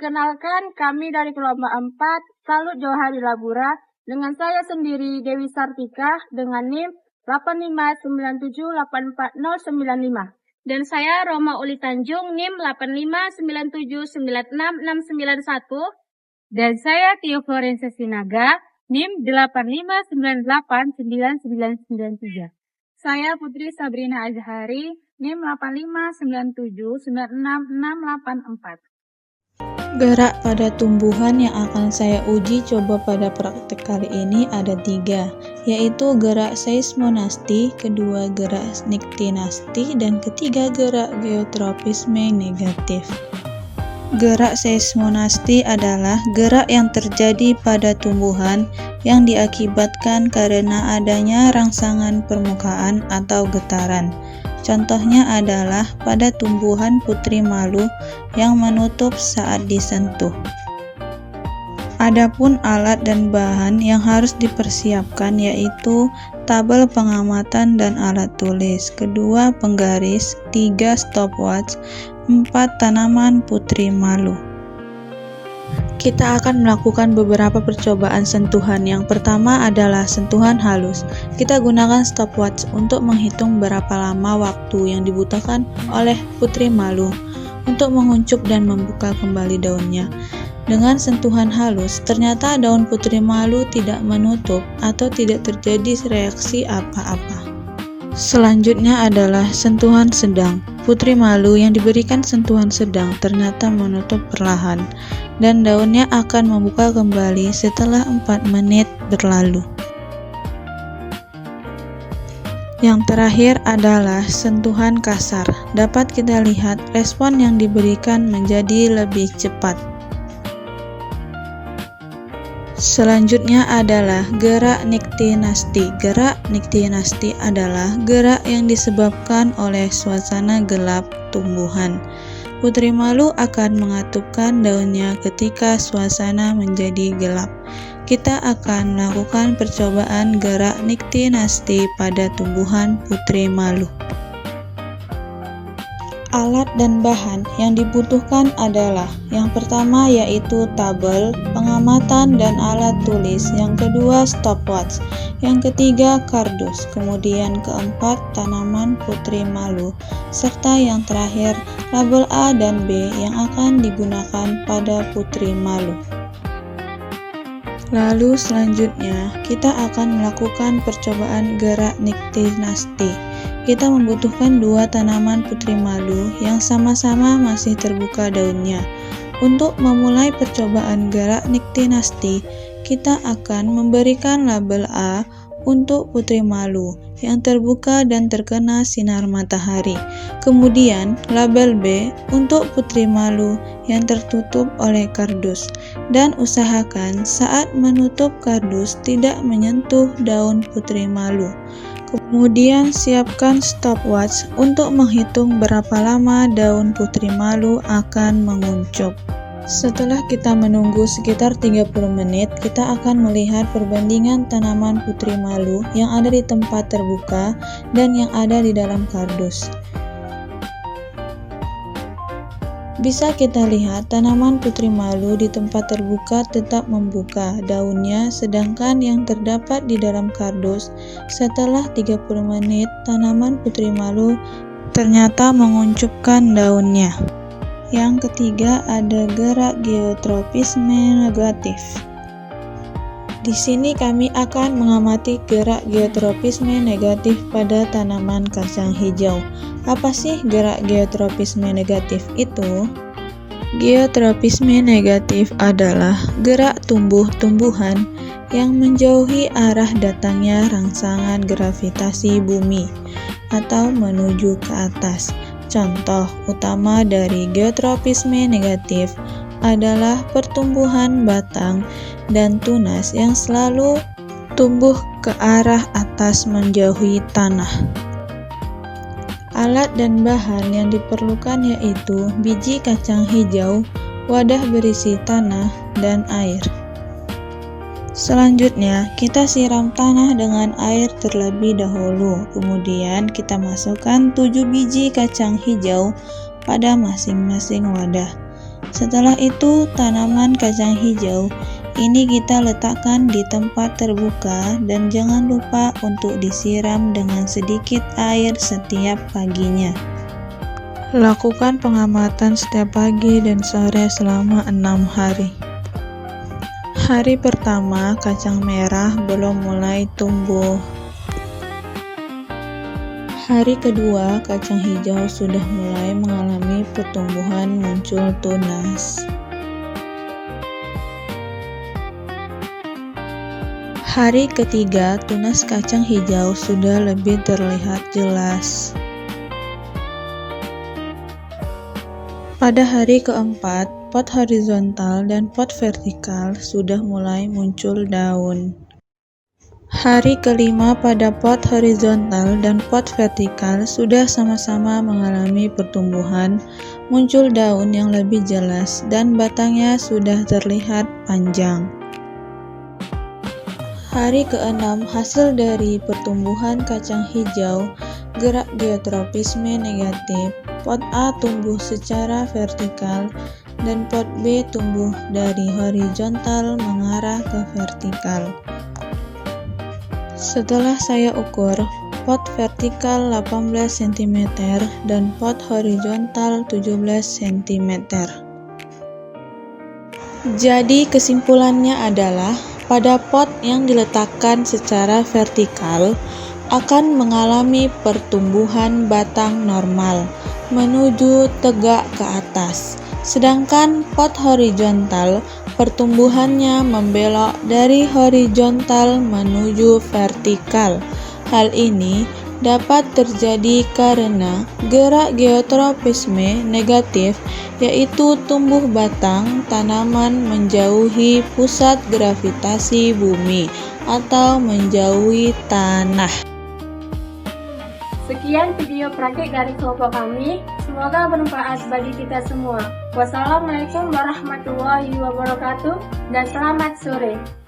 Perkenalkan, kami dari kelompok 4, Salut Johari Labura, dengan saya sendiri Dewi Sartika dengan NIM 8597844095. Dan saya Roma Uli Tanjung NIM 8597966691. Dan saya Tio Florensa Sinaga NIM 85989993. Saya Putri Sabrina Azhari NIM 8597966684. Gerak pada tumbuhan yang akan saya uji coba pada praktek kali ini ada 3, yaitu gerak seismonasti, kedua gerak niktinasti, dan ketiga gerak geotropisme negatif. Gerak seismonasti adalah gerak yang terjadi pada tumbuhan yang diakibatkan karena adanya rangsangan permukaan atau getaran. Contohnya adalah pada tumbuhan putri malu yang menutup saat disentuh. Adapun alat dan bahan yang harus dipersiapkan yaitu tabel pengamatan dan alat tulis, kedua penggaris, 3 stopwatch, 4 tanaman putri malu. Kita akan melakukan beberapa percobaan sentuhan. Yang pertama adalah sentuhan halus. Kita gunakan stopwatch untuk menghitung berapa lama waktu yang dibutuhkan oleh putri malu untuk menguncup dan membuka kembali daunnya. Dengan sentuhan halus, ternyata daun putri malu tidak menutup atau tidak terjadi reaksi apa-apa. Selanjutnya adalah sentuhan sedang. Putri malu yang diberikan sentuhan sedang ternyata menutup perlahan, dan daunnya akan membuka kembali setelah 4 menit berlalu. Yang terakhir adalah sentuhan kasar. Dapat kita lihat respon yang diberikan menjadi lebih cepat. Selanjutnya adalah gerak niktinasti. Gerak niktinasti adalah gerak yang disebabkan oleh suasana gelap tumbuhan. Putri malu akan mengatupkan daunnya ketika suasana menjadi gelap. Kita akan melakukan percobaan gerak niktinasti pada tumbuhan putri malu. Alat dan bahan yang dibutuhkan adalah yang pertama yaitu tabel, pengamatan dan alat tulis, yang kedua stopwatch, yang ketiga kardus, kemudian keempat tanaman putri malu, serta yang terakhir label A dan B yang akan digunakan pada putri malu. Lalu selanjutnya kita akan melakukan percobaan gerak niktinasti. Kita membutuhkan 2 tanaman putri malu yang sama-sama masih terbuka daunnya. Untuk memulai percobaan gerak niktinasti, kita akan memberikan label A untuk putri malu yang terbuka dan terkena sinar matahari. Kemudian label B untuk putri malu yang tertutup oleh kardus, dan usahakan saat menutup kardus tidak menyentuh daun putri malu. Kemudian siapkan stopwatch untuk menghitung berapa lama daun putri malu akan menguncup. Setelah kita menunggu sekitar 30 menit, kita akan melihat perbandingan tanaman putri malu yang ada di tempat terbuka dan yang ada di dalam kardus. Bisa kita lihat tanaman putri malu di tempat terbuka tetap membuka daunnya, sedangkan yang terdapat di dalam kardus setelah 30 menit tanaman putri malu ternyata menguncupkan daunnya. Yang ketiga ada gerak geotropisme negatif. Di sini kami akan mengamati gerak geotropisme negatif pada tanaman kacang hijau. Apa sih gerak geotropisme negatif itu? Geotropisme negatif adalah gerak tumbuh-tumbuhan yang menjauhi arah datangnya rangsangan gravitasi bumi atau menuju ke atas. Contoh utama dari geotropisme negatif adalah pertumbuhan batang dan tunas yang selalu tumbuh ke arah atas menjauhi tanah. Alat dan bahan yang diperlukan yaitu biji kacang hijau, wadah berisi tanah, dan air. Selanjutnya, kita siram tanah dengan air terlebih dahulu. Kemudian kita masukkan 7 biji kacang hijau pada masing-masing wadah. Setelah itu, tanaman kacang hijau ini kita letakkan di tempat terbuka dan jangan lupa untuk disiram dengan sedikit air setiap paginya. Lakukan pengamatan setiap pagi dan sore selama 6 hari. Hari pertama, kacang merah belum mulai tumbuh. Hari kedua, kacang hijau sudah mulai mengalami pertumbuhan muncul tunas. Hari ketiga, tunas kacang hijau sudah lebih terlihat jelas. Pada hari keempat, pot horizontal dan pot vertikal sudah mulai muncul daun. Hari kelima, pada pot horizontal dan pot vertikal sudah sama-sama mengalami pertumbuhan, muncul daun yang lebih jelas dan batangnya sudah terlihat panjang. Hari keenam, hasil dari pertumbuhan kacang hijau, gerak geotropisme negatif. Pot A tumbuh secara vertikal dan pot B tumbuh dari horizontal mengarah ke vertikal. Setelah saya ukur, pot vertikal 18 cm dan pot horizontal 17 cm. Jadi kesimpulannya adalah pada pot yang diletakkan secara vertikal akan mengalami pertumbuhan batang normal menuju tegak ke atas. Sedangkan pot horizontal pertumbuhannya membelok dari horizontal menuju vertikal. Hal ini dapat terjadi karena gerak geotropisme negatif, yaitu tumbuh batang tanaman menjauhi pusat gravitasi bumi atau menjauhi tanah. Sekian video praktik dari kelompok kami. Semoga bermanfaat bagi kita semua. Wassalamualaikum warahmatullahi wabarakatuh dan selamat sore.